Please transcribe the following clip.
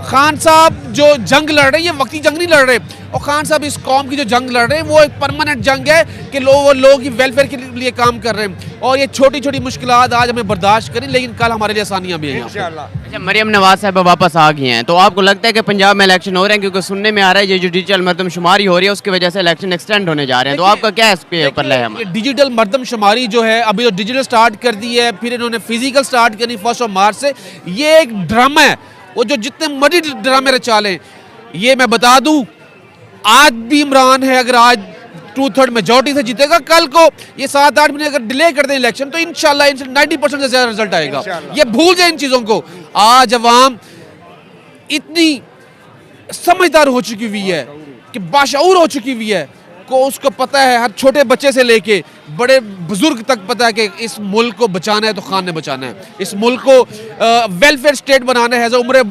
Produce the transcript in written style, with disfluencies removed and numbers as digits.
खान साहब जो जंग लड़ रहे हैं ये वक्ती जंग नहीं लड़ रहे, और खान साहब इस कौम की जो जंग लड़ रहे हैं वो एक परमानेंट जंग है कि वो लोगों की वेलफेयर के लिए काम कर रहे हैं, और ये छोटी छोटी मुश्किलात आज हमें बर्दाश्त करें, लेकिन कल हमारे लिए आसानियां भी हैं। अच्छा, मरियम नवाज साहब वापस आ गई हैं, तो आपको लगता है कि पंजाब में इलेक्शन हो रहे हैं? क्योंकि सुनने में आ रहा है ये जो डिजिटल मरदमशुमारी हो रही है उसकी वजह से इलेक्शन एक्सटेंड होने जा रहे हैं, तो आपका क्या इस पे ऊपर है? ये डिजिटल मरदमशुमारी जो है अभी तो डिजिटल स्टार्ट कर दी है, फिर इन्होंने फिजिकल स्टार्ट करनी 1 मार्च से। ये एक ड्रामा है, वो जो जितने मर्जी ड्रामे रचा लें, ये मैं बता दूं आज भी इमरान है, अगर आज 2/3 मेजोरिटी से जीतेगा, कल को ये 7-8 महीने अगर डिले कर दें इलेक्शन तो इंशाल्लाह 90% से ज्यादा रिजल्ट आएगा। ये भूल जाए इन चीजों को। आज अवाम इतनी समझदार हो चुकी हुई है कि बाशऊर हो चुकी हुई है को उसको पता है, हर छोटे बच्चे से लेके बड़े बुजुर्ग तक पता है कि इस मुल्क को बचाना है तो खान ने बचाना है, इस मुल्क को वेलफेयर स्टेट बनाना है। उम्र